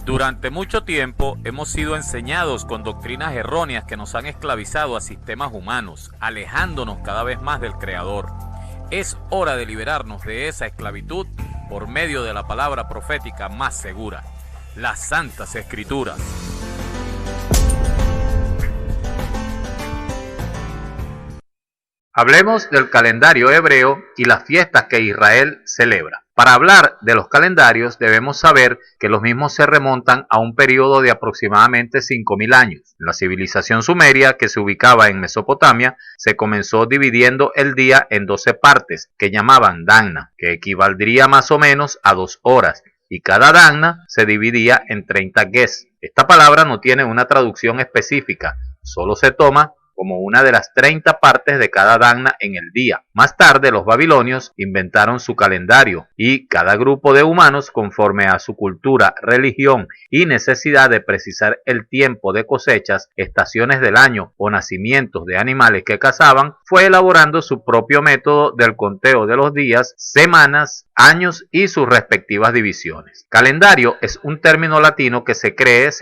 Durante mucho tiempo hemos sido enseñados con doctrinas erróneas que nos han esclavizado a sistemas humanos, alejándonos cada vez más del Creador. Es hora de liberarnos de esa esclavitud por medio de la palabra profética más segura, las Santas Escrituras. Hablemos del calendario hebreo y las fiestas que Israel celebra. Para hablar de los calendarios debemos saber que los mismos se remontan a un periodo de aproximadamente 5000 años. La civilización sumeria, que se ubicaba en Mesopotamia, se comenzó dividiendo el día en 12 partes, que llamaban Danna, que equivaldría más o menos a 2 horas, y cada Danna se dividía en 30 ges. Esta palabra no tiene una traducción específica, solo se toma como una de las 30 partes de cada Danna en el día. Más tarde los babilonios inventaron su calendario y cada grupo de humanos, conforme a su cultura, religión y necesidad de precisar el tiempo de cosechas, estaciones del año o nacimientos de animales que cazaban, fue elaborando su propio método del conteo de los días, semanas, años y sus respectivas divisiones. Calendario es un término latino que se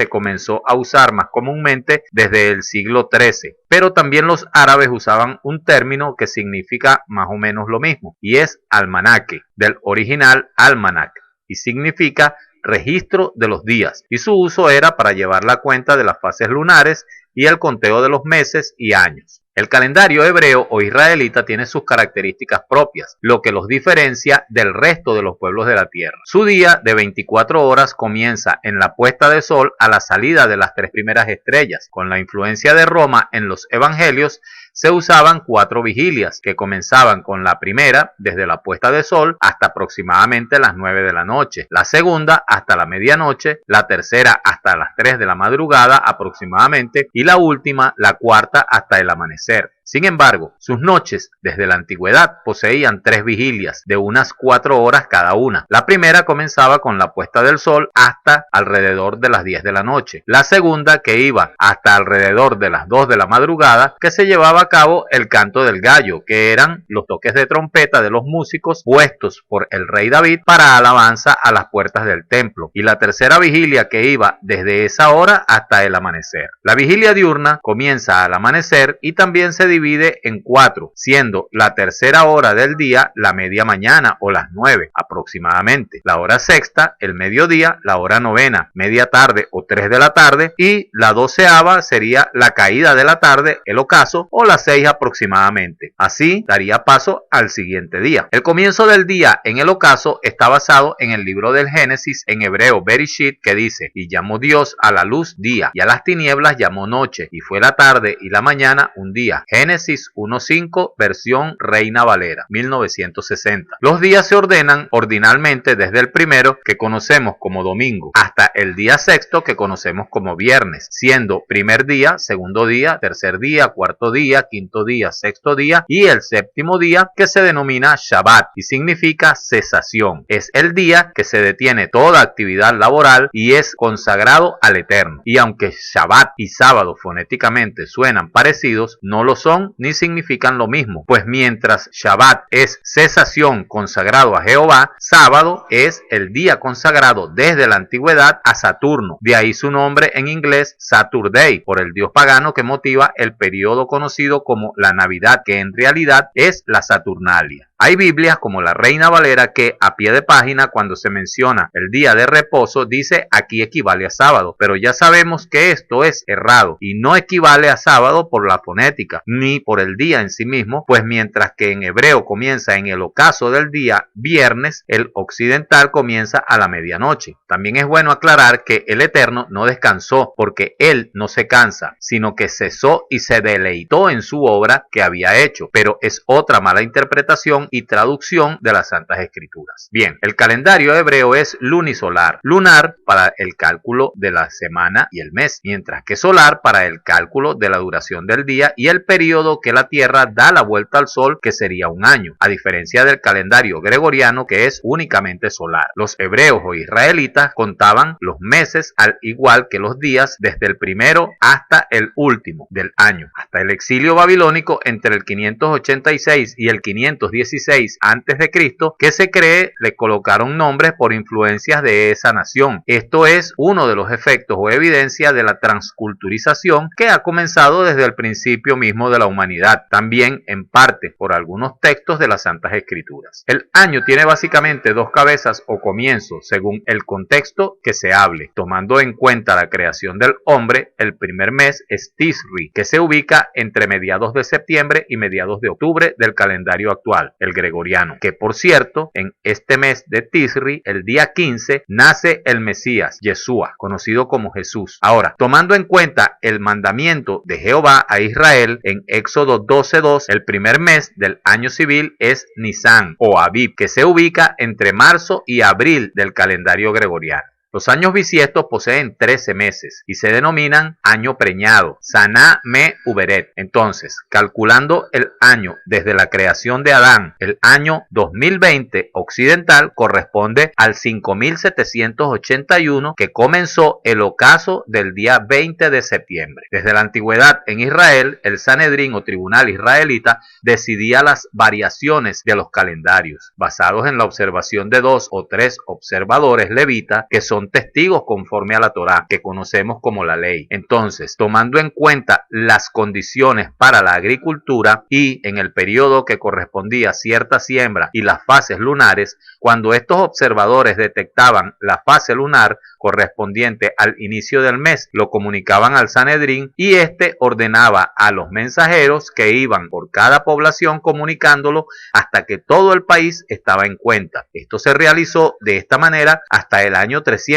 comenzó a usar más comúnmente desde el siglo XIII, pero también los árabes usaban un término que significa más o menos lo mismo, y es almanaque, del original almanac, y significa registro de los días, y su uso era para llevar la cuenta de las fases lunares y el conteo de los meses y años. El calendario hebreo o israelita tiene sus características propias, lo que los diferencia del resto de los pueblos de la tierra. Su día de 24 horas comienza en la puesta de sol a la salida de las 3 primeras estrellas. Con la influencia de Roma en los evangelios, se usaban 4 vigilias, que comenzaban con la primera desde la puesta de sol hasta aproximadamente las 9 de la noche, la segunda hasta la medianoche, la tercera hasta las 3 de la madrugada aproximadamente y la última, la cuarta, hasta el amanecer. Sin embargo, sus noches desde la antigüedad poseían 3 vigilias de unas 4 horas cada una. La primera comenzaba con la puesta del sol hasta alrededor de las 10 de la noche. La segunda, que iba hasta alrededor de las 2 de la madrugada, que se llevaba a cabo el canto del gallo, que eran los toques de trompeta de los músicos puestos por el rey David para alabanza a las puertas del templo. Y la tercera vigilia, que iba desde esa hora hasta el amanecer. La vigilia diurna comienza al amanecer y también se divide en 4, siendo la tercera hora del día la media mañana o las 9 aproximadamente, la hora sexta el mediodía, la hora novena media tarde o 3 de la tarde y la 12ª sería la caída de la tarde, el ocaso, o las 6 aproximadamente. Así daría paso al siguiente día. El comienzo del día en el ocaso está basado en el libro del Génesis, en hebreo Bereshit, que dice: y llamó Dios a la luz día y a las tinieblas llamó noche, y fue la tarde y la mañana un día. Génesis 1.5, versión Reina Valera, 1960. Los días se ordenan ordinalmente desde el primero, que conocemos como domingo, hasta el día sexto, que conocemos como viernes, siendo primer día, segundo día, tercer día, cuarto día, quinto día, sexto día y el séptimo día, que se denomina Shabbat y significa cesación. Es el día que se detiene toda actividad laboral y es consagrado al Eterno. Y aunque Shabbat y sábado fonéticamente suenan parecidos, no lo son ni significan lo mismo, pues mientras Shabbat es cesación consagrado a Jehová, sábado es el día consagrado desde la antigüedad a Saturno, de ahí su nombre en inglés Saturday, por el dios pagano que motiva el periodo conocido como la Navidad, que en realidad es la Saturnalia. Hay Biblias como la Reina Valera que a pie de página, cuando se menciona el día de reposo, dice aquí equivale a sábado, pero ya sabemos que esto es errado y no equivale a sábado por la fonética ni por el día en sí mismo, pues mientras que en hebreo comienza en el ocaso del día viernes, el occidental comienza a la medianoche. También es bueno aclarar que el Eterno no descansó, porque Él no se cansa, sino que cesó y se deleitó en su obra que había hecho, pero es otra mala interpretación y traducción de las Santas Escrituras. Bien, el calendario hebreo es lunisolar, lunar para el cálculo de la semana y el mes, mientras que solar para el cálculo de la duración del día y el periodo que la Tierra da la vuelta al Sol, que sería un año, a diferencia del calendario gregoriano, que es únicamente solar. Los hebreos o israelitas contaban los meses al igual que los días desde el primero hasta el último del año. Hasta el exilio babilónico entre el 586 y el 516 16 a.C., que se cree le colocaron nombres por influencias de esa nación. Esto es uno de los efectos o evidencia de la transculturización que ha comenzado desde el principio mismo de la humanidad, también en parte por algunos textos de las Santas Escrituras. El año tiene básicamente dos cabezas o comienzos según el contexto que se hable. Tomando en cuenta la creación del hombre, el primer mes es Tisri, que se ubica entre mediados de septiembre y mediados de octubre del calendario actual, el gregoriano, que por cierto, en este mes de Tisri, el día 15, nace el Mesías, Yeshua, conocido como Jesús. Ahora, tomando en cuenta el mandamiento de Jehová a Israel en Éxodo 12:2, el primer mes del año civil es Nisan o Abib, que se ubica entre marzo y abril del calendario gregoriano. Los años bisiestos poseen 13 meses y se denominan año preñado, Saná Me Uberet. Entonces, calculando el año desde la creación de Adán, el año 2020 occidental corresponde al 5781 que comenzó el ocaso del día 20 de septiembre. Desde la antigüedad en Israel, el Sanedrín o tribunal israelita decidía las variaciones de los calendarios, basados en la observación de 2 o 3 observadores levitas que son testigos conforme a la Torá, que conocemos como la ley. Entonces, tomando en cuenta las condiciones para la agricultura y en el periodo que correspondía cierta siembra y las fases lunares, cuando estos observadores detectaban la fase lunar correspondiente al inicio del mes, lo comunicaban al Sanedrín y éste ordenaba a los mensajeros que iban por cada población comunicándolo hasta que todo el país estaba en cuenta. Esto se realizó de esta manera hasta el año 359,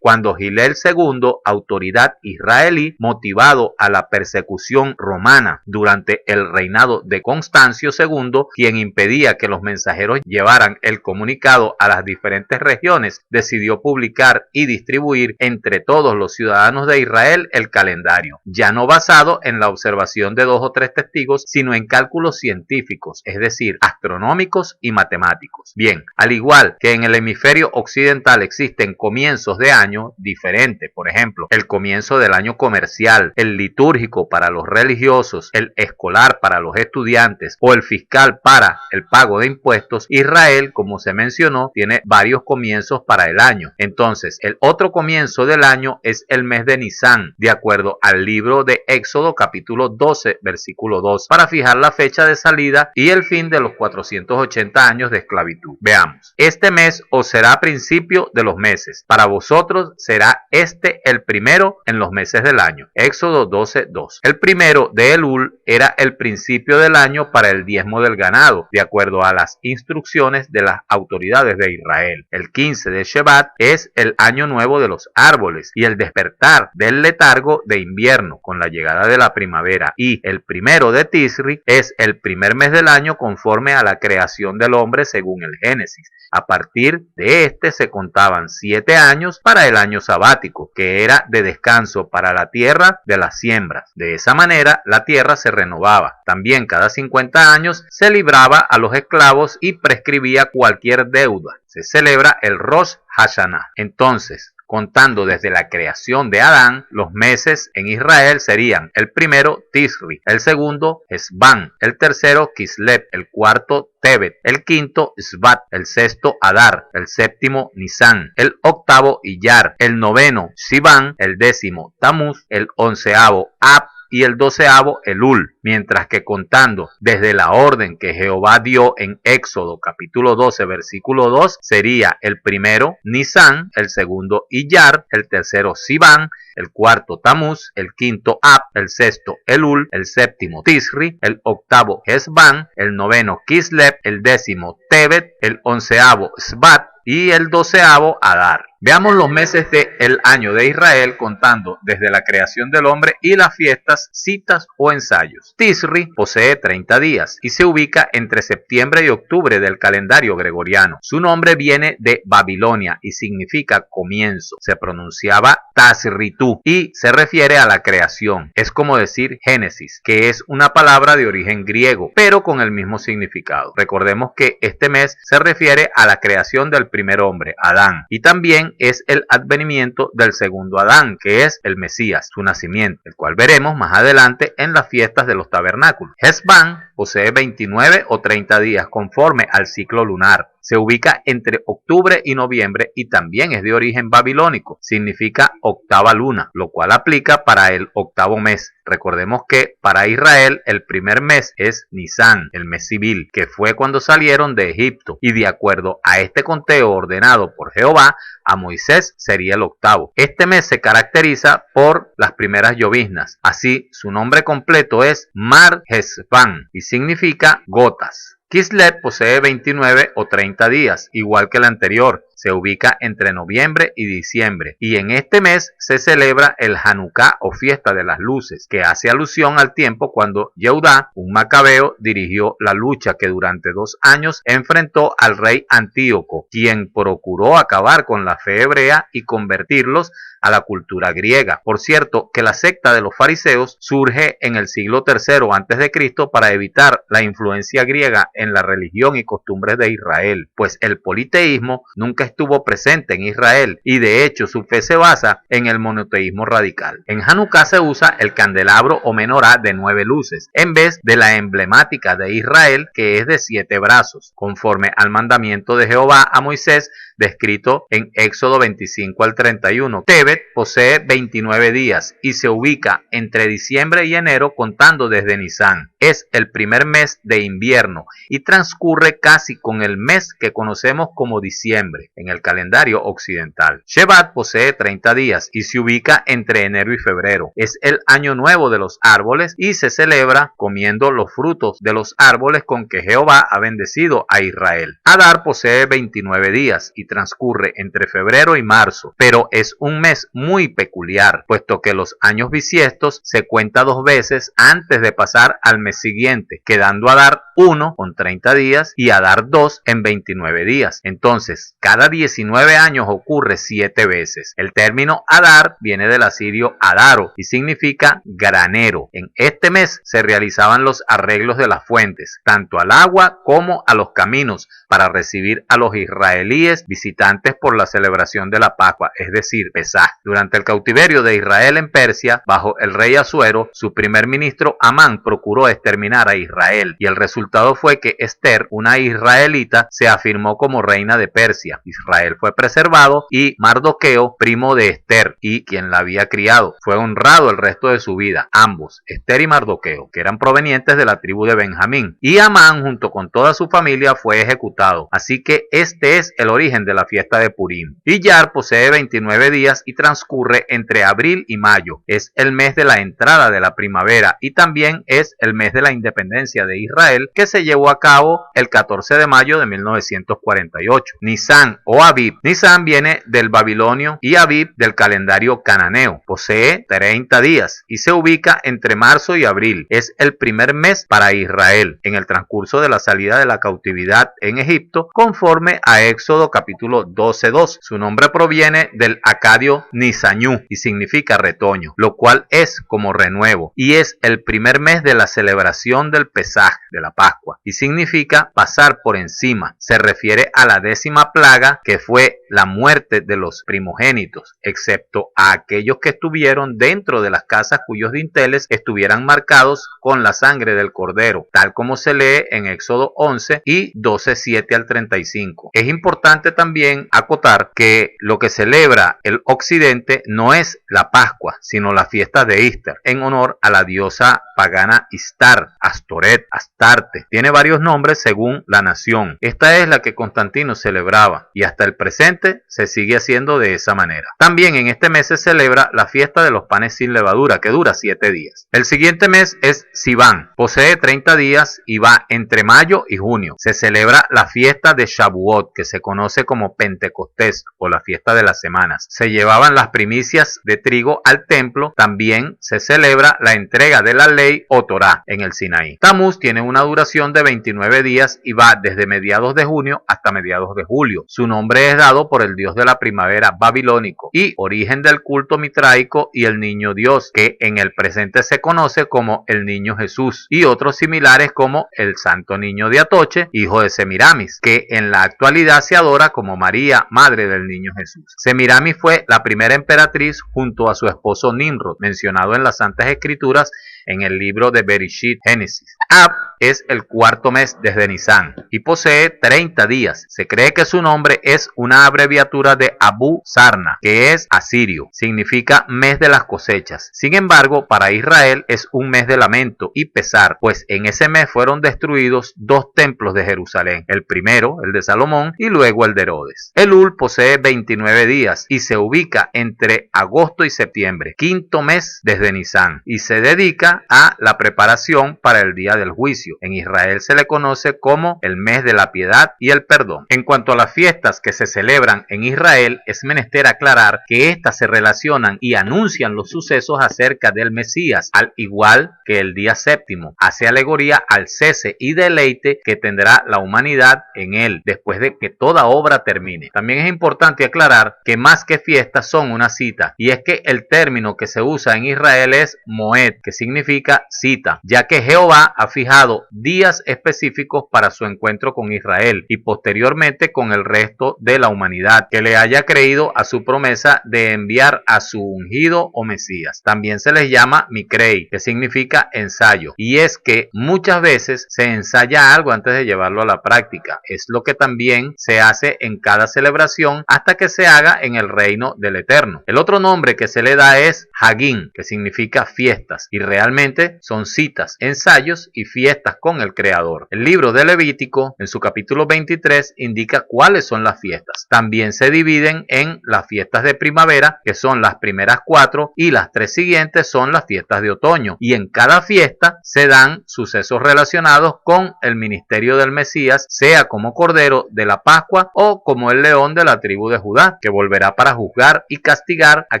cuando Gilel II, autoridad israelí, motivado a la persecución romana durante el reinado de Constancio II, quien impedía que los mensajeros llevaran el comunicado a las diferentes regiones, decidió publicar y distribuir entre todos los ciudadanos de Israel el calendario, ya no basado en la observación de 2 o 3 testigos, sino en cálculos científicos, es decir, astronómicos y matemáticos. Bien, al igual que en el hemisferio occidental existen comienzos de año diferentes, por ejemplo, el comienzo del año comercial, el litúrgico para los religiosos, el escolar para los estudiantes o el fiscal para el pago de impuestos, Israel, como se mencionó, tiene varios comienzos para el año. Entonces, el otro comienzo del año es el mes de Nisan, de acuerdo al libro de Éxodo capítulo 12, versículo 2, para fijar la fecha de salida y el fin de los 480 años de esclavitud. Veamos, este mes os será principio de los meses, para vosotros será este el primero en los meses del año. Éxodo 12:2. El primero de Elul era el principio del año para el diezmo del ganado, de acuerdo a las instrucciones de las autoridades de Israel. El 15 de Shevat es el año nuevo de los árboles y el despertar del letargo de invierno con la llegada de la primavera, y el primero de Tisri es el primer mes del año conforme a la creación del hombre según el Génesis. A partir de este se contaban 7 años para el año sabático, que era de descanso para la tierra de las siembras. De esa manera la tierra se renovaba. También cada 50 años se libraba a los esclavos y prescribía cualquier deuda. Se celebra el Rosh Hashanah. Entonces, contando desde la creación de Adán, los meses en Israel serían: el primero Tisri, el segundo Esban, el tercero Kislev, el cuarto Tebet, el quinto Svat, el sexto Adar, el séptimo Nisan, el octavo Iyar, el noveno Sivan, el décimo Tamuz, el onceavo Ab y el 12avo Elul, mientras que contando desde la orden que Jehová dio en Éxodo capítulo 12 versículo 2 sería el primero Nisan, el segundo Iyar, el tercero Sivan, el cuarto Tamuz, el quinto Ab, el sexto Elul, el séptimo Tisri, el octavo Esban, el noveno Kislev, el décimo Tebet, el onceavo Svat y el 12avo Adar. Veamos los meses del año de Israel contando desde la creación del hombre y las fiestas, citas o ensayos. Tisri posee 30 días y se ubica entre septiembre y octubre del calendario gregoriano. Su nombre viene de Babilonia y significa comienzo. Se pronunciaba Tasritú y se refiere a la creación. Es como decir Génesis, que es una palabra de origen griego, pero con el mismo significado. Recordemos que este mes se refiere a la creación del primer hombre, Adán, y también también es el advenimiento del segundo Adán, que es el Mesías, su nacimiento, el cual veremos más adelante en las fiestas de los tabernáculos. Hesbán posee 29 o 30 días conforme al ciclo lunar. Se ubica entre octubre y noviembre y también es de origen babilónico. Significa octava luna, lo cual aplica para el octavo mes. Recordemos que para Israel el primer mes es Nisan, el mes civil, que fue cuando salieron de Egipto. Y de acuerdo a este conteo ordenado por Jehová, a Moisés sería el octavo. Este mes se caracteriza por las primeras lloviznas. Así, su nombre completo es Mar Hesbán y significa gotas. Kislev posee 29 o 30 días, igual que el anterior. Se ubica entre noviembre y diciembre, y en este mes se celebra el Hanukkah o fiesta de las luces, que hace alusión al tiempo cuando Yehudá, un macabeo, dirigió la lucha que durante 2 años enfrentó al rey Antíoco, quien procuró acabar con la fe hebrea y convertirlos a la cultura griega. Por cierto, que la secta de los fariseos surge en el siglo III a.C. para evitar la influencia griega en la religión y costumbres de Israel, pues el politeísmo nunca estuvo presente en Israel y de hecho su fe se basa en el monoteísmo radical. En Hanukkah se usa el candelabro o menorá de 9 luces, en vez de la emblemática de Israel que es de 7 brazos, conforme al mandamiento de Jehová a Moisés descrito en Éxodo 25 al 31. Tebet posee 29 días y se ubica entre diciembre y enero contando desde Nisan. Es el primer mes de invierno y transcurre casi con el mes que conocemos como diciembre en el calendario occidental. Shevat posee 30 días y se ubica entre enero y febrero. Es el año nuevo de los árboles y se celebra comiendo los frutos de los árboles con que Jehová ha bendecido a Israel. Adar posee 29 días y transcurre entre febrero y marzo, pero es un mes muy peculiar, puesto que los años bisiestos se cuenta 2 veces antes de pasar al mes siguiente, quedando Adar 1 con 30 días y Adar 2 en 29 días. Entonces, cada 19 años ocurre 7 veces. El término Adar viene del asirio Adaro y significa granero. En este mes se realizaban los arreglos de las fuentes, tanto al agua como a los caminos, para recibir a los israelíes visitantes por la celebración de la Pascua, es decir, Pesaj. Durante el cautiverio de Israel en Persia, bajo el rey Asuero, su primer ministro Amán procuró exterminar a Israel, y el resultado fue que Esther, una israelita, se afirmó como reina de Persia. Israel fue preservado y Mardoqueo, primo de Esther y quien la había criado, fue honrado el resto de su vida. Ambos, Esther y Mardoqueo, que eran provenientes de la tribu de Benjamín, y Amán junto con toda su familia fue ejecutado. Así que este es el origen de la fiesta de Purim. Iyar posee 29 días y transcurre entre abril y mayo. Es el mes de la entrada de la primavera y también es el mes de la independencia de Israel, que se llevó a cabo el 14 de mayo de 1948. Nisan o Abib. Nisan viene del babilonio y Abib del calendario cananeo. Posee 30 días y se ubica entre marzo y abril. Es el primer mes para Israel en el transcurso de la salida de la cautividad en Egipto, conforme a Éxodo capítulo 12:2. Su nombre proviene del acadio Nisañú y significa retoño, lo cual es como renuevo, y es el primer mes de la celebración del Pesaj, de la Pascua, y significa pasar por encima. Se refiere a la 10ª plaga, que fue la muerte de los primogénitos, excepto a aquellos que estuvieron dentro de las casas cuyos dinteles estuvieran marcados con la sangre del cordero, tal como se lee en Éxodo 11 y 12:7 al 35. Es importante también acotar que lo que celebra el occidente no es la Pascua, sino la fiesta de Íster, en honor a la diosa pagana Istar, Astoret, Astarte. Tiene varios nombres según la nación. Esta es la que Constantino celebraba y hasta el presente se sigue haciendo de esa manera. También en este mes se celebra la fiesta de los panes sin levadura, que dura 7 días. El siguiente mes es Sivan. Posee 30 días y va entre mayo y junio. Se celebra la fiesta de Shavuot, que se conoce como Pentecostés o la fiesta de las semanas. Se llevaban las primicias de trigo al templo. También se celebra la entrega de la ley o Torá. En en el Sinaí. Tamuz tiene una duración de 29 días y va desde mediados de junio hasta mediados de julio. Su nombre es dado por el dios de la primavera babilónico y origen del culto mitraico y el niño Dios, que en el presente se conoce como el niño Jesús, y otros similares como el santo niño de Atoche, hijo de Semiramis, que en la actualidad se adora como María, madre del niño Jesús. Semiramis fue la primera emperatriz junto a su esposo Nimrod, mencionado en las Santas Escrituras en el libro de Bereshit, Génesis. Ab es el cuarto mes desde Nisan y posee 30 días. Se cree que su nombre es una abreviatura de Abu Sarna, que es asirio, significa mes de las cosechas. Sin embargo, para Israel es un mes de lamento y pesar, pues en ese mes fueron destruidos dos templos de Jerusalén, el primero, el de Salomón, y luego el de Herodes. Elul posee 29 días y se ubica entre agosto y septiembre, quinto mes desde Nisan, y se dedica a la preparación para el día del juicio. En Israel se le conoce como el mes de la piedad y el perdón. En cuanto a las fiestas que se celebran en Israel, es menester aclarar que éstas se relacionan y anuncian los sucesos acerca del Mesías, al igual que el día séptimo. Hace alegoría al cese y deleite que tendrá la humanidad en él después de que toda obra termine. También es importante aclarar que más que fiestas son una cita, y es que el término que se usa en Israel es Moed, que significa cita, ya que Jehová ha fijado días específicos para su encuentro con Israel y posteriormente con el resto de la humanidad que le haya creído a su promesa de enviar a su ungido o Mesías. También se les llama Mikrei, que significa ensayo, y es que muchas veces se ensaya algo antes de llevarlo a la práctica. Es lo que también se hace en cada celebración hasta que se haga en el reino del Eterno. El otro nombre que se le da es Hagin, que significa fiestas, y realmente son citas, ensayos y fiestas con el Creador. El libro de Levítico, en su capítulo 23, indica cuáles son las fiestas. También se dividen en las fiestas de primavera, que son las primeras 4, y las 3 siguientes son las fiestas de otoño. Y en cada fiesta se dan sucesos relacionados con el ministerio del Mesías, sea como Cordero de la Pascua o como el león de la tribu de Judá, que volverá para juzgar y castigar a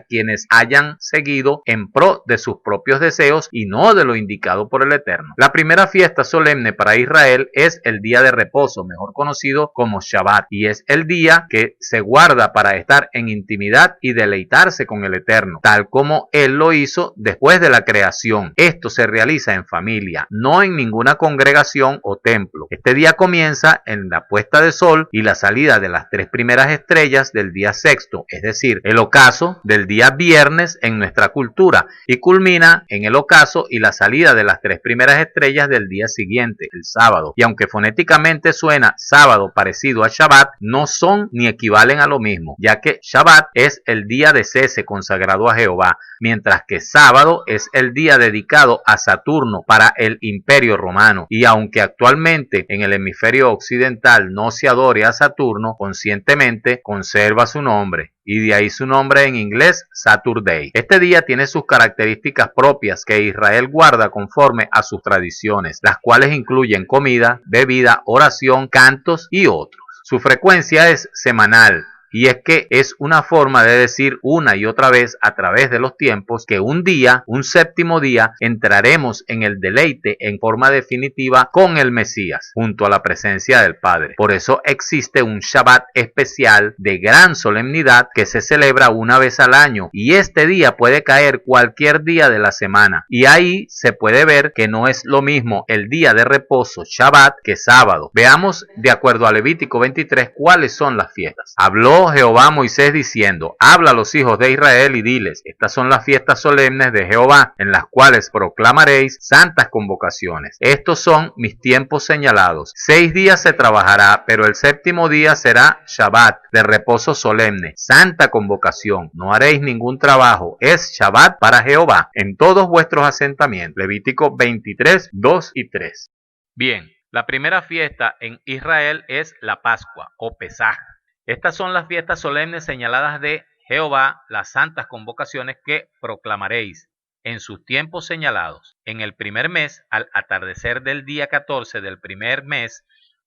quienes hayan seguido en pro de sus propios deseos y no de lo indicado por el Eterno. La primera fiesta solemne para Israel es el día de reposo, mejor conocido como Shabbat, y es el día que se guarda para estar en intimidad y deleitarse con el Eterno, tal como Él lo hizo después de la creación. Esto se realiza en familia, no en ninguna congregación o templo. Este día comienza en la puesta de sol y la salida de las 3 primeras estrellas del día sexto, es decir, el ocaso del día viernes en nuestra cultura, y culmina en el ocaso y la salida de las 3 primeras estrellas del día siguiente, el sábado. Y aunque fonéticamente suena sábado parecido a Shabbat, no son ni equivalen a lo mismo, ya que Shabbat es el día de cese consagrado a Jehová, mientras que sábado es el día dedicado a Saturno para el Imperio Romano. Y aunque actualmente en el hemisferio occidental no se adore a Saturno, conscientemente conserva su nombre, y de ahí su nombre en inglés, Saturday. Este día tiene sus características propias que Israel guarda conforme a sus tradiciones, las cuales incluyen comida, bebida, oración, cantos y otros. Su frecuencia es semanal, y es que es una forma de decir una y otra vez a través de los tiempos que un día, un séptimo día, entraremos en el deleite en forma definitiva con el Mesías, junto a la presencia del Padre. Por eso existe un Shabbat especial de gran solemnidad que se celebra una vez al año, y este día puede caer cualquier día de la semana, y ahí se puede ver que no es lo mismo el día de reposo Shabbat que sábado. Veamos de acuerdo a Levítico 23 cuáles son las fiestas. Habló Jehová a Moisés diciendo: habla a los hijos de Israel y diles: estas son las fiestas solemnes de Jehová, en las cuales proclamaréis santas convocaciones. Estos son mis tiempos señalados. 6 días se trabajará, pero el séptimo día será Shabbat, de reposo solemne, santa convocación. No haréis ningún trabajo. Es Shabbat para Jehová en todos vuestros asentamientos. Levítico 23, 2 y 3. Bien, la primera fiesta en Israel es la Pascua o Pesaj. Estas son las fiestas solemnes señaladas de Jehová, las santas convocaciones que proclamaréis en sus tiempos señalados. En el primer mes, al atardecer del día 14 del primer mes,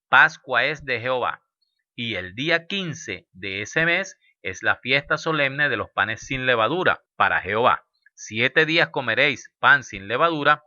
Pascua es de Jehová. Y el día 15 de ese mes es la fiesta solemne de los panes sin levadura para Jehová. 7 días comeréis pan sin levadura.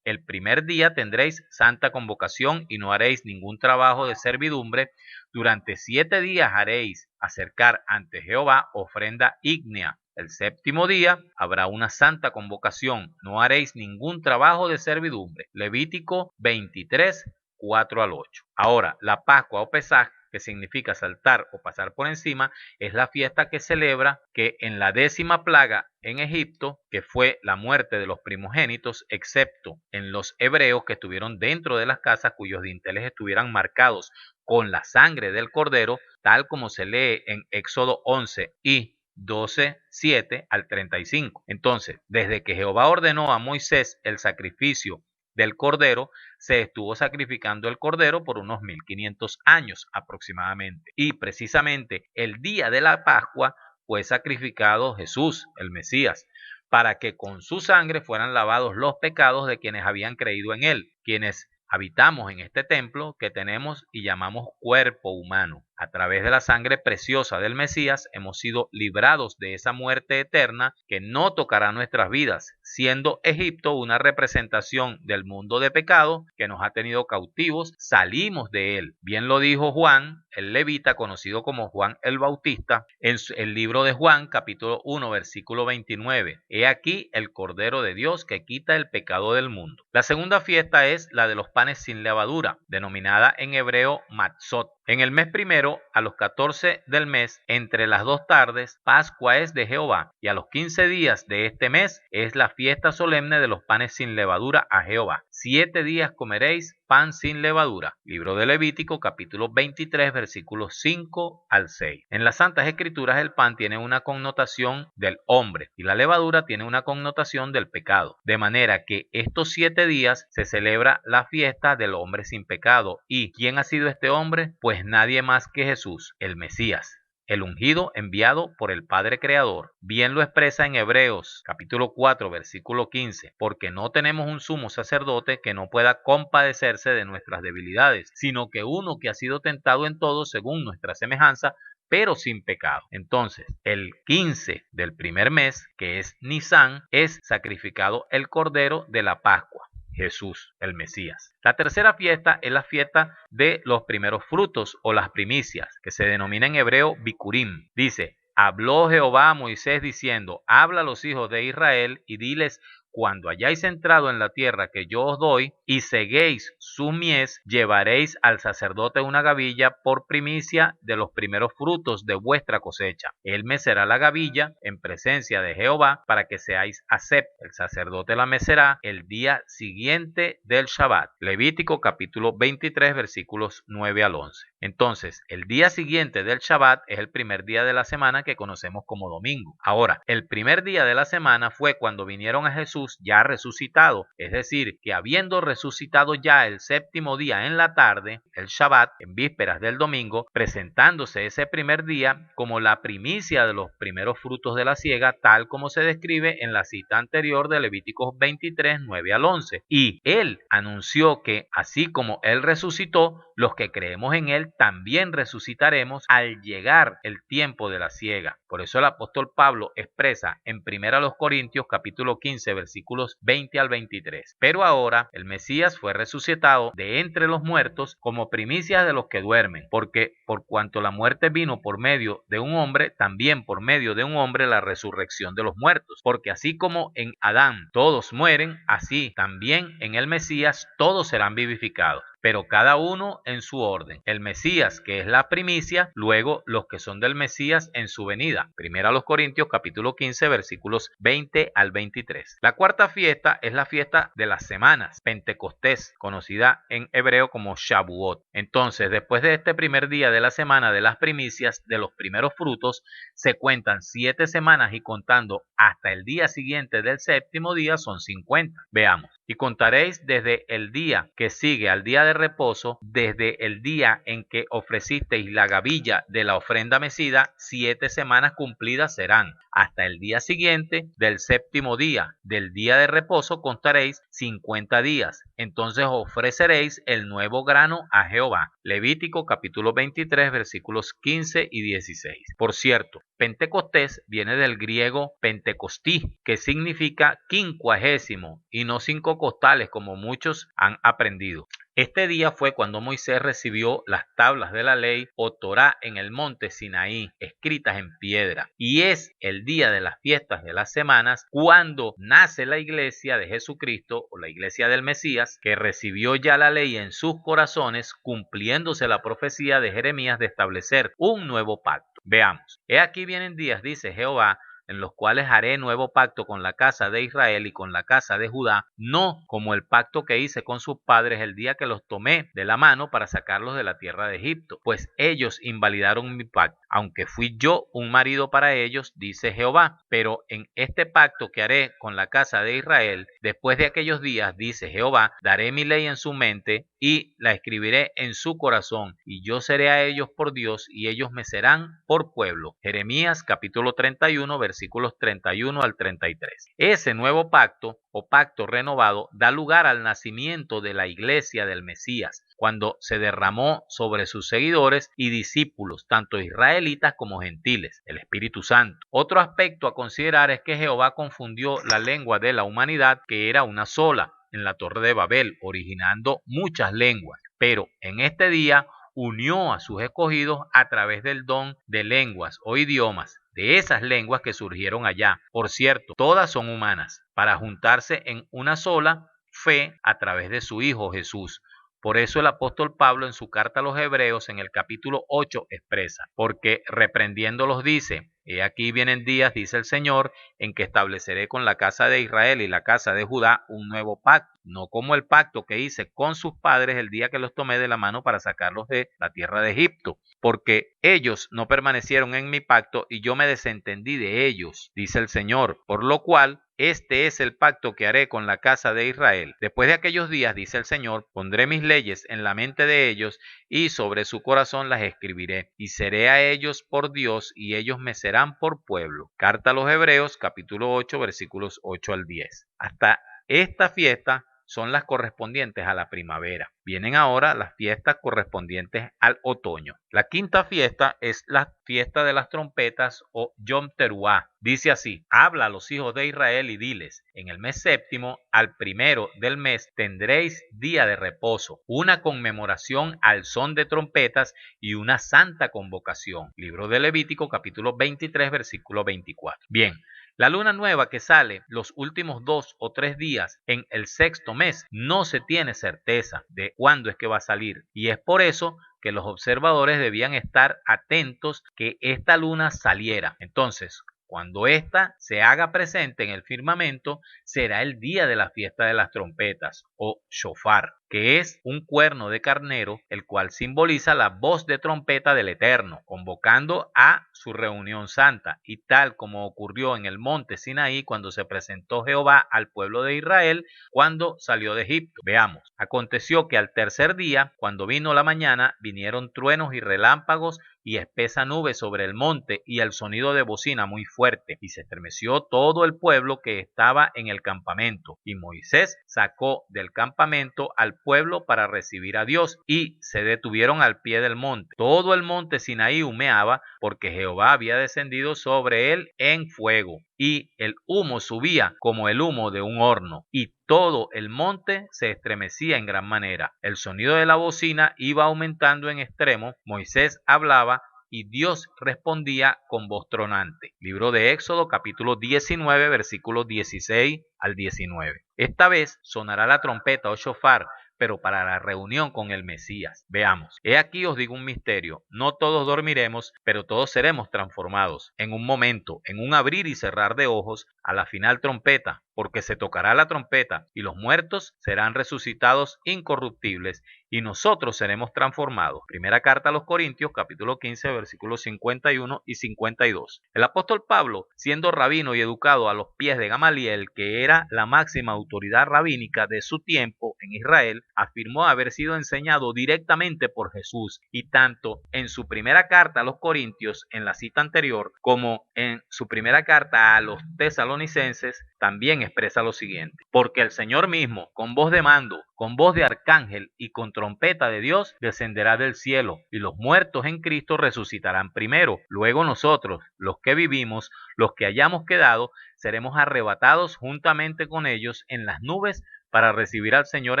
el primer día tendréis santa convocación y no haréis ningún trabajo de servidumbre. Durante 7 días haréis acercar ante Jehová ofrenda ígnea. El séptimo día habrá una santa convocación. No haréis ningún trabajo de servidumbre. Levítico 23, 4 al 8. Ahora, la Pascua o Pesaj, que significa saltar o pasar por encima, es la fiesta que celebra que en la 10ª plaga en Egipto, que fue la muerte de los primogénitos, excepto en los hebreos que estuvieron dentro de las casas cuyos dinteles estuvieran marcados con la sangre del cordero, tal como se lee en Éxodo 11 y 12, 7 al 35. Entonces, desde que Jehová ordenó a Moisés el sacrificio del cordero, se estuvo sacrificando el cordero por unos 1500 años aproximadamente. Y precisamente el día de la Pascua fue sacrificado Jesús, el Mesías, para que con su sangre fueran lavados los pecados de quienes habían creído en él, quienes habitamos en este templo que tenemos y llamamos cuerpo humano. A través de la sangre preciosa del Mesías hemos sido librados de esa muerte eterna que no tocará nuestras vidas, siendo Egipto una representación del mundo de pecado que nos ha tenido cautivos. Salimos de él. Bien lo dijo Juan, el levita, conocido como Juan el Bautista, en el libro de Juan, capítulo 1, versículo 29. He aquí el Cordero de Dios que quita el pecado del mundo. La segunda fiesta es la de los panes sin levadura, denominada en hebreo Matzot. En el mes primero, a los 14 del mes, entre las 2 tardes, Pascua es de Jehová, y a los 15 días de este mes es la fiesta solemne de los panes sin levadura a Jehová. 7 días comeréis pan sin levadura. Libro de Levítico, capítulo 23, versículos 5 al 6. En las Santas Escrituras el pan tiene una connotación del hombre y la levadura tiene una connotación del pecado. De manera que estos 7 días se celebra la fiesta del hombre sin pecado. ¿Y quién ha sido este hombre? Pues nadie más que Jesús, el Mesías, el ungido enviado por el Padre Creador. Bien lo expresa en Hebreos capítulo 4 versículo 15, porque no tenemos un sumo sacerdote que no pueda compadecerse de nuestras debilidades, sino que uno que ha sido tentado en todo según nuestra semejanza, pero sin pecado. Entonces, el 15 del primer mes, que es Nisán, es sacrificado el Cordero de la Pascua, Jesús, el Mesías. La tercera fiesta es la fiesta de los primeros frutos o las primicias, que se denomina en hebreo Bikurim. Dice, habló Jehová a Moisés diciendo, habla a los hijos de Israel y diles, cuando hayáis entrado en la tierra que yo os doy y seguéis su mies, llevaréis al sacerdote una gavilla por primicia de los primeros frutos de vuestra cosecha. Él mecerá la gavilla en presencia de Jehová para que seáis aceptos. El sacerdote la mecerá el día siguiente del Shabbat. Levítico capítulo 23 versículos 9 al 11. Entonces, el día siguiente del Shabbat es el primer día de la semana que conocemos como domingo. Ahora, el primer día de la semana fue cuando vinieron a Jesús ya resucitado, es decir, que habiendo resucitado ya el séptimo día en la tarde, el Shabbat, en vísperas del domingo, presentándose ese primer día como la primicia de los primeros frutos de la siega, tal como se describe en la cita anterior de Levíticos 23, 9 al 11. Y él anunció que, así como él resucitó, los que creemos en él también resucitaremos al llegar el tiempo de la siega. Por eso el apóstol Pablo expresa en 1 Corintios capítulo 15 versículos 20 al 23. Pero ahora el Mesías fue resucitado de entre los muertos como primicias de los que duermen, porque por cuanto la muerte vino por medio de un hombre, también por medio de un hombre la resurrección de los muertos. Porque así como en Adán todos mueren, así también en el Mesías todos serán vivificados, pero cada uno en su orden. El Mesías, que es la primicia, luego los que son del Mesías en su venida. 1 Corintios capítulo 15 versículos 20 al 23. La cuarta fiesta es la fiesta de las semanas, Pentecostés, conocida en hebreo como Shavuot. Entonces, después de este primer día de la semana de las primicias, de los primeros frutos, se cuentan 7 semanas y contando hasta el día siguiente del séptimo día son 50. Veamos. Y contaréis desde el día que sigue al día de reposo desde el día en que ofrecisteis la gavilla de la ofrenda mecida, 7 semanas cumplidas serán. Hasta el día siguiente del séptimo día del día de reposo contaréis 50 días. Entonces ofreceréis el nuevo grano a Jehová. Levítico capítulo 23 versículos 15 y 16. Por cierto, Pentecostés viene del griego pentecostí, que significa quincuagésimo y no cinco costales como muchos han aprendido. Este día fue cuando Moisés recibió las tablas de la ley o Torá en el monte Sinaí, escritas en piedra. Y es el día de las fiestas de las semanas cuando nace la iglesia de Jesucristo o la iglesia del Mesías, que recibió ya la ley en sus corazones, cumpliéndose la profecía de Jeremías de establecer un nuevo pacto. Veamos. He aquí vienen días, dice Jehová, en los cuales haré nuevo pacto con la casa de Israel y con la casa de Judá, no como el pacto que hice con sus padres el día que los tomé de la mano para sacarlos de la tierra de Egipto, pues ellos invalidaron mi pacto, aunque fui yo un marido para ellos, dice Jehová. Pero en este pacto que haré con la casa de Israel, después de aquellos días, dice Jehová, daré mi ley en su mente y la escribiré en su corazón, y yo seré a ellos por Dios, y ellos me serán por pueblo. Jeremías capítulo 31, versículos 31 al 33. Ese nuevo pacto o pacto renovado da lugar al nacimiento de la iglesia del Mesías, cuando se derramó sobre sus seguidores y discípulos, tanto israelitas como gentiles, el Espíritu Santo. Otro aspecto a considerar es que Jehová confundió la lengua de la humanidad, que era una sola, en la Torre de Babel, originando muchas lenguas, pero en este día unió a sus escogidos a través del don de lenguas o idiomas, de esas lenguas que surgieron allá. Por cierto, todas son humanas, para juntarse en una sola fe a través de su Hijo Jesús. Por eso el apóstol Pablo en su carta a los Hebreos en el capítulo 8 expresa, porque reprendiéndolos dice: he aquí vienen días, dice el Señor, en que estableceré con la casa de Israel y la casa de Judá un nuevo pacto, no como el pacto que hice con sus padres el día que los tomé de la mano para sacarlos de la tierra de Egipto, porque ellos no permanecieron en mi pacto y yo me desentendí de ellos, dice el Señor, por lo cual este es el pacto que haré con la casa de Israel. Después de aquellos días, dice el Señor, pondré mis leyes en la mente de ellos y sobre su corazón las escribiré, y seré a ellos por Dios y ellos me serán por pueblo. Carta a los Hebreos, capítulo 8, versículos 8 al 10. Hasta esta fiesta son las correspondientes a la primavera. Vienen ahora las fiestas correspondientes al otoño. La quinta fiesta es la fiesta de las trompetas o Yom Teruah. Dice así: habla a los hijos de Israel y diles: en el mes séptimo, al primero del mes, tendréis día de reposo, una conmemoración al son de trompetas y una santa convocación. Libro de Levítico, capítulo 23, versículo 24. Bien. La luna nueva que sale los últimos 2 o 3 días en el sexto mes no se tiene certeza de cuándo es que va a salir, y es por eso que los observadores debían estar atentos que esta luna saliera. Entonces, cuando ésta se haga presente en el firmamento, será el día de la fiesta de las trompetas o shofar, que es un cuerno de carnero, el cual simboliza la voz de trompeta del Eterno, convocando a su reunión santa, y tal como ocurrió en el monte Sinaí cuando se presentó Jehová al pueblo de Israel cuando salió de Egipto. Veamos, aconteció que al tercer día, cuando vino la mañana, vinieron truenos y relámpagos y espesa nube sobre el monte y el sonido de bocina muy fuerte, y se estremeció todo el pueblo que estaba en el campamento, y Moisés sacó del campamento al pueblo para recibir a Dios, y se detuvieron al pie del monte. Todo el monte Sinaí humeaba, porque Jehová había descendido sobre él en fuego, y el humo subía como el humo de un horno, y todo el monte se estremecía en gran manera. El sonido de la bocina iba aumentando en extremo. Moisés hablaba y Dios respondía con voz tronante. Libro de Éxodo, capítulo 19, versículos 16 al 19. Esta vez sonará la trompeta o shofar, pero para la reunión con el Mesías. Veamos. He aquí os digo un misterio. No todos dormiremos, pero todos seremos transformados. En un momento, en un abrir y cerrar de ojos, a la final trompeta, porque se tocará la trompeta, y los muertos serán resucitados incorruptibles, y nosotros seremos transformados. Primera carta a los Corintios, capítulo 15, versículos 51 y 52. El apóstol Pablo, siendo rabino y educado a los pies de Gamaliel, que era la máxima autoridad rabínica de su tiempo en Israel, afirmó haber sido enseñado directamente por Jesús, y tanto en su primera carta a los Corintios, en la cita anterior, como en su primera carta a los tesalonicenses, también expresa lo siguiente: porque el Señor mismo, con voz de mando, con voz de arcángel y con trompeta de Dios, descenderá del cielo, y los muertos en Cristo resucitarán primero. Luego nosotros, los que vivimos, los que hayamos quedado, seremos arrebatados juntamente con ellos en las nubes para recibir al Señor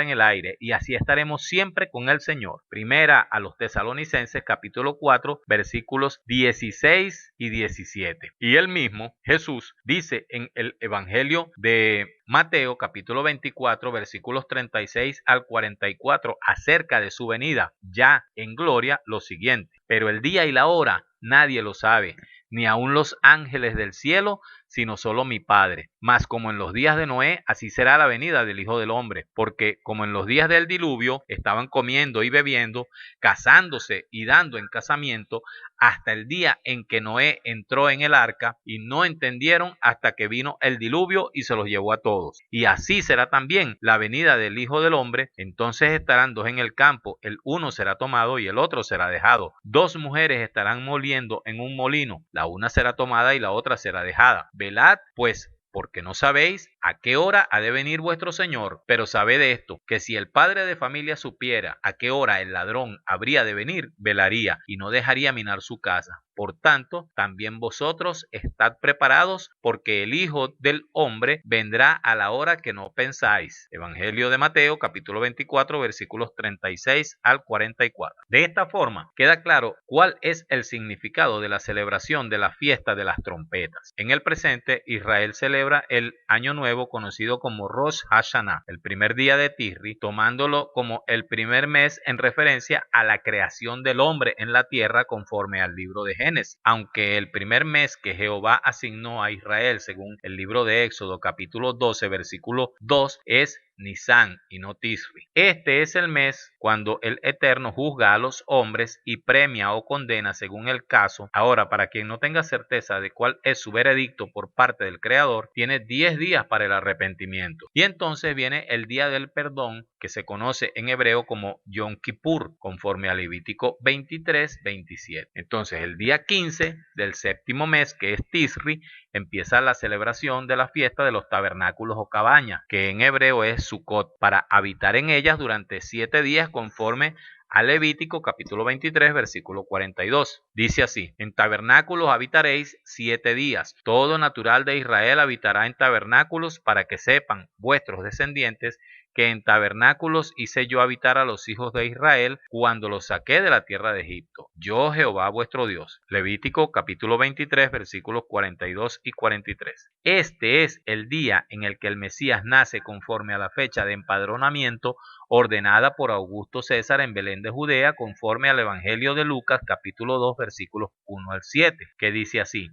en el aire, y así estaremos siempre con el Señor. Primera a los Tesalonicenses, capítulo 4, versículos 16 y 17. Y él mismo, Jesús, dice en el Evangelio de Mateo, capítulo 24, versículos 36 al 44, acerca de su venida ya en gloria, lo siguiente: pero el día y la hora nadie lo sabe, ni aun los ángeles del cielo, sino solo mi Padre. Mas como en los días de Noé, así será la venida del Hijo del Hombre. Porque como en los días del diluvio estaban comiendo y bebiendo, casándose y dando en casamiento, hasta el día en que Noé entró en el arca, y no entendieron hasta que vino el diluvio y se los llevó a todos. Y así será también la venida del Hijo del Hombre. Entonces estarán dos en el campo, el uno será tomado y el otro será dejado. Dos mujeres estarán moliendo en un molino, la una será tomada y la otra será dejada. Velad, pues, porque no sabéis a qué hora ha de venir vuestro Señor. Pero sabed esto, que si el padre de familia supiera a qué hora el ladrón habría de venir, velaría y no dejaría minar su casa. Por tanto, también vosotros estad preparados, porque el Hijo del Hombre vendrá a la hora que no pensáis. Evangelio de Mateo, capítulo 24, versículos 36 al 44. De esta forma, queda claro cuál es el significado de la celebración de la fiesta de las trompetas. En el presente, Israel celebra el Año Nuevo conocido como Rosh Hashanah, el primer día de Tisri, tomándolo como el primer mes en referencia a la creación del hombre en la tierra conforme al libro de Génesis. Aunque el primer mes que Jehová asignó a Israel, según el libro de Éxodo capítulo 12, versículo 2, es Nisan y no Tisri. Este es el mes cuando el Eterno juzga a los hombres y premia o condena según el caso. Ahora, para quien no tenga certeza de cuál es su veredicto por parte del Creador, tiene 10 días para el arrepentimiento. Y entonces viene el día del perdón, que se conoce en hebreo como Yom Kippur, conforme a Levítico 23, 27. Entonces, el día 15 del séptimo mes, que es Tisri, empieza la celebración de la fiesta de los tabernáculos o cabañas, que en hebreo es Sukkot, para habitar en ellas durante 7 días conforme a Levítico capítulo 23, versículo 42. Dice así: en tabernáculos habitaréis 7 días. Todo natural de Israel habitará en tabernáculos, para que sepan vuestros descendientes que en tabernáculos hice yo habitar a los hijos de Israel cuando los saqué de la tierra de Egipto. Yo, Jehová vuestro Dios. Levítico capítulo 23, versículos 42 y 43. Este es el día en el que el Mesías nace conforme a la fecha de empadronamiento ordenada por Augusto César en Belén de Judea, conforme al Evangelio de Lucas capítulo 2, versículos 1 al 7, que dice así: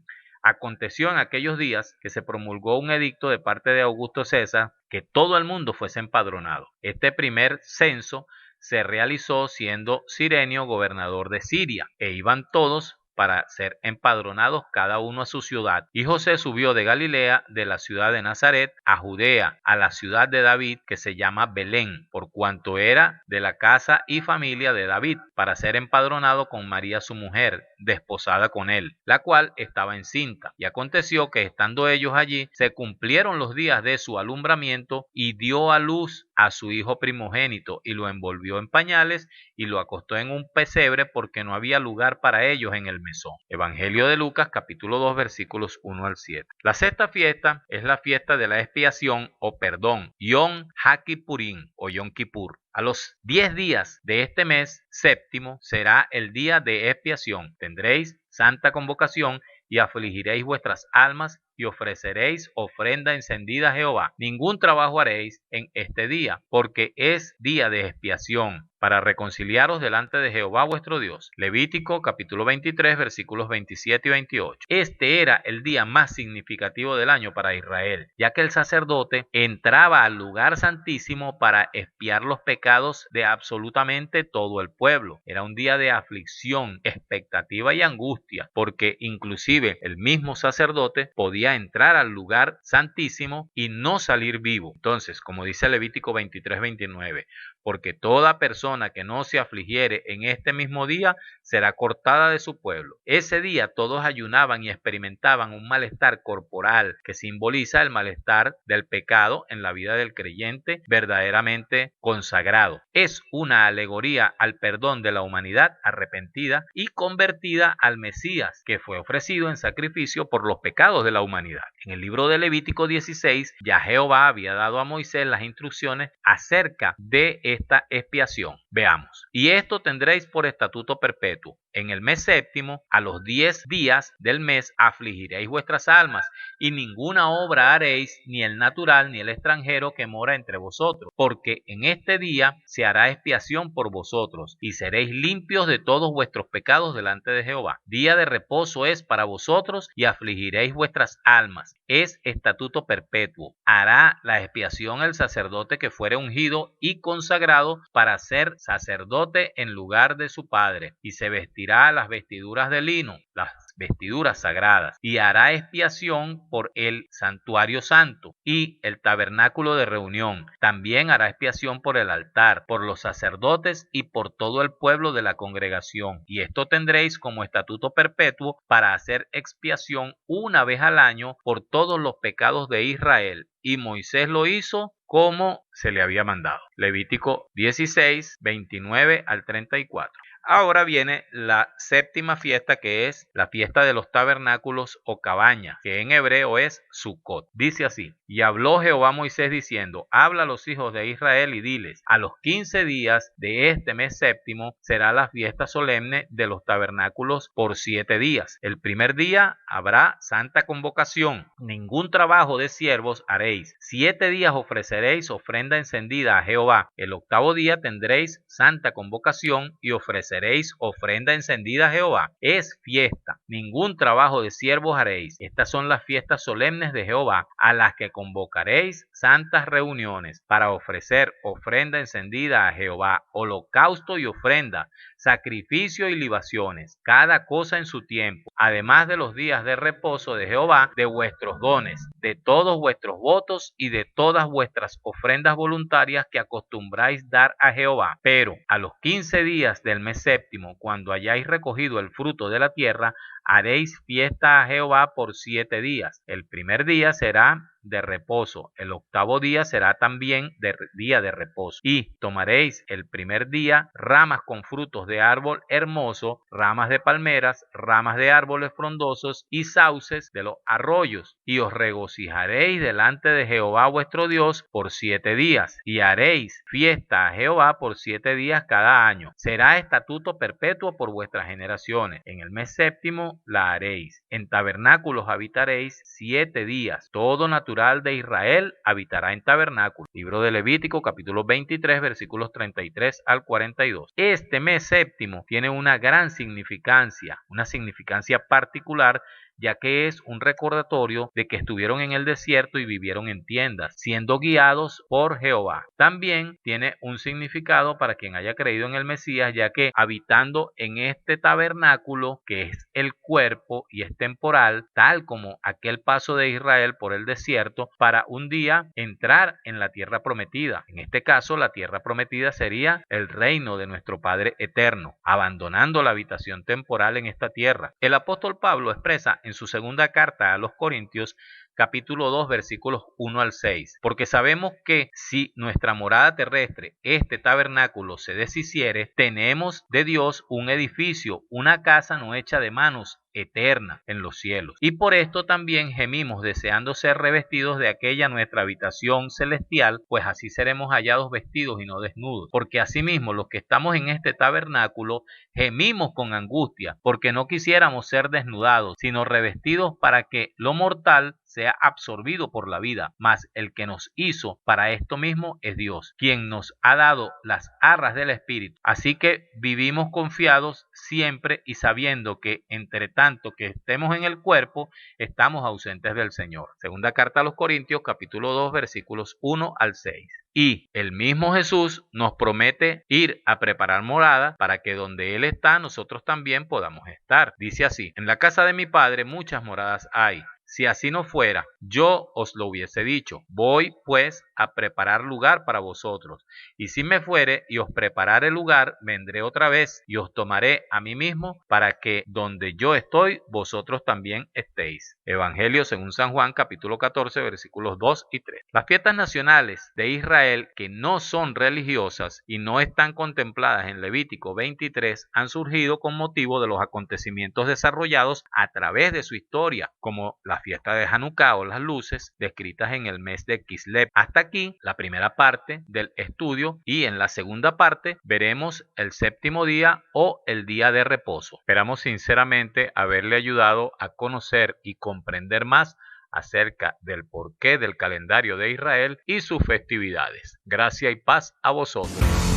aconteció en aquellos días que se promulgó un edicto de parte de Augusto César que todo el mundo fuese empadronado. Este primer censo se realizó siendo Cirenio gobernador de Siria, e iban todos para ser empadronados cada uno a su ciudad. Y José subió de Galilea, de la ciudad de Nazaret, a Judea, a la ciudad de David, que se llama Belén, por cuanto era de la casa y familia de David, para ser empadronado con María su mujer, desposada con él, la cual estaba encinta. Y aconteció que estando ellos allí, se cumplieron los días de su alumbramiento, y dio a luz a su hijo primogénito, y lo envolvió en pañales, y lo acostó en un pesebre, porque no había lugar para ellos en el mesón. Evangelio de Lucas capítulo 2, versículos 1 al 7. La sexta fiesta es la fiesta de la expiación o perdón, Yom HaKippurim o Yom Kippur. A los 10 días de este mes séptimo será el día de expiación. Tendréis santa convocación, y afligiréis vuestras almas y ofreceréis ofrenda encendida a Jehová. Ningún trabajo haréis en este día, porque es día de expiación, para reconciliaros delante de Jehová vuestro Dios. Levítico capítulo 23 versículos 27 y 28. Este era el día más significativo del año para Israel, ya que el sacerdote entraba al lugar santísimo para expiar los pecados de absolutamente todo el pueblo. Era un día de aflicción, expectativa y angustia, porque inclusive el mismo sacerdote podía entrar al lugar santísimo y no salir vivo. Entonces, como dice Levítico 23-29, porque toda persona que no se afligiere en este mismo día será cortada de su pueblo. Ese día todos ayunaban y experimentaban un malestar corporal que simboliza el malestar del pecado en la vida del creyente verdaderamente consagrado. Es una alegoría al perdón de la humanidad arrepentida y convertida al Mesías, que fue ofrecido en sacrificio por los pecados de la humanidad. En el libro de Levítico 16, ya Jehová había dado a Moisés las instrucciones acerca de esta expiación. Veamos. Y esto tendréis por estatuto perpetuo. En el mes séptimo, a los 10 días del mes, afligiréis vuestras almas, y ninguna obra haréis, ni el natural ni el extranjero que mora entre vosotros, porque en este día se hará expiación por vosotros, y seréis limpios de todos vuestros pecados delante de Jehová. Día de reposo es para vosotros, y afligiréis vuestras almas. Es estatuto perpetuo. Hará la expiación el sacerdote que fuere ungido y consagrado para ser sacerdote en lugar de su padre, y se vestirá las vestiduras de lino, las vestiduras sagradas, y hará expiación por el santuario santo y el tabernáculo de reunión. También hará expiación por el altar, por los sacerdotes y por todo el pueblo de la congregación. Y esto tendréis como estatuto perpetuo para hacer expiación una vez al año por todos los pecados de Israel. Y Moisés lo hizo como se le había mandado. Levítico 16, 29 al 34. Ahora viene la séptima fiesta, que es la fiesta de los tabernáculos o cabañas, que en hebreo es Sukkot. Dice así: y habló Jehová a Moisés diciendo, habla a los hijos de Israel y diles, a los 15 días de este mes séptimo será la fiesta solemne de los tabernáculos por 7 días. El primer día habrá santa convocación, ningún trabajo de siervos haréis. 7 días ofreceréis ofrenda encendida a Jehová. El octavo día tendréis santa convocación y ofreceréis ofrenda encendida a Jehová. Es fiesta, ningún trabajo de siervos haréis. Estas son las fiestas solemnes de Jehová, a las que convocaréis santas reuniones para ofrecer ofrenda encendida a Jehová, holocausto y ofrenda, sacrificio y libaciones, cada cosa en su tiempo, además de los días de reposo de Jehová, de vuestros dones, de todos vuestros votos y de todas vuestras ofrendas voluntarias que acostumbráis dar a Jehová. Pero a los 15 días del mes séptimo, cuando hayáis recogido el fruto de la tierra, haréis fiesta a Jehová por 7 días. El primer día será de reposo, el octavo día será también día de reposo. Y tomaréis el primer día ramas con frutos de árbol hermoso, ramas de palmeras, ramas de árboles frondosos y sauces de los arroyos, y os regocijaréis delante de Jehová vuestro Dios por 7 días, y haréis fiesta a Jehová por 7 días cada año. Será estatuto perpetuo por vuestras generaciones. En el mes séptimo la haréis. En tabernáculos habitaréis 7 días. Todo natural de Israel habitará en tabernáculos. Libro de Levítico, capítulo 23, versículos 33 al 42. Este mes séptimo tiene una gran significancia, una significancia particular, ya que es un recordatorio de que estuvieron en el desierto y vivieron en tiendas, siendo guiados por Jehová. También tiene un significado para quien haya creído en el Mesías, ya que habitando en este tabernáculo, que es el cuerpo y es temporal, tal como aquel paso de Israel por el desierto, para un día entrar en la tierra prometida. En este caso, la tierra prometida sería el reino de nuestro Padre eterno, abandonando la habitación temporal en esta tierra. El apóstol Pablo expresa en su segunda carta a los Corintios, capítulo 2, versículos 1 al 6. Porque sabemos que si nuestra morada terrestre, este tabernáculo, se deshiciere, tenemos de Dios un edificio, una casa no hecha de manos, eterna en los cielos. Y por esto también gemimos deseando ser revestidos de aquella nuestra habitación celestial, pues así seremos hallados vestidos y no desnudos. Porque asimismo los que estamos en este tabernáculo gemimos con angustia, porque no quisiéramos ser desnudados, sino revestidos para que lo mortal sea absorbido por la vida, mas el que nos hizo para esto mismo es Dios, quien nos ha dado las arras del Espíritu. Así que vivimos confiados siempre y sabiendo que entre tanto que estemos en el cuerpo, estamos ausentes del Señor. Segunda carta a los Corintios, capítulo 2, versículos 1 al 6. Y el mismo Jesús nos promete ir a preparar morada para que donde Él está, nosotros también podamos estar. Dice así: en la casa de mi Padre muchas moradas hay. Si así no fuera, yo os lo hubiese dicho. Voy pues a preparar lugar para vosotros. Y si me fuere y os preparare lugar, vendré otra vez y os tomaré a mí mismo, para que donde yo estoy, vosotros también estéis. Evangelio según San Juan, capítulo 14, versículos 2 y 3. Las fiestas nacionales de Israel, que no son religiosas y no están contempladas en Levítico 23, han surgido con motivo de los acontecimientos desarrollados a través de su historia, como la fiesta de Hanukkah o las luces, descritas en el mes de Kislev. Hasta aquí la primera parte del estudio, y en la segunda parte veremos el séptimo día o el día de reposo. Esperamos sinceramente haberle ayudado a conocer y comprender más acerca del porqué del calendario de Israel y sus festividades. Gracia y paz a vosotros.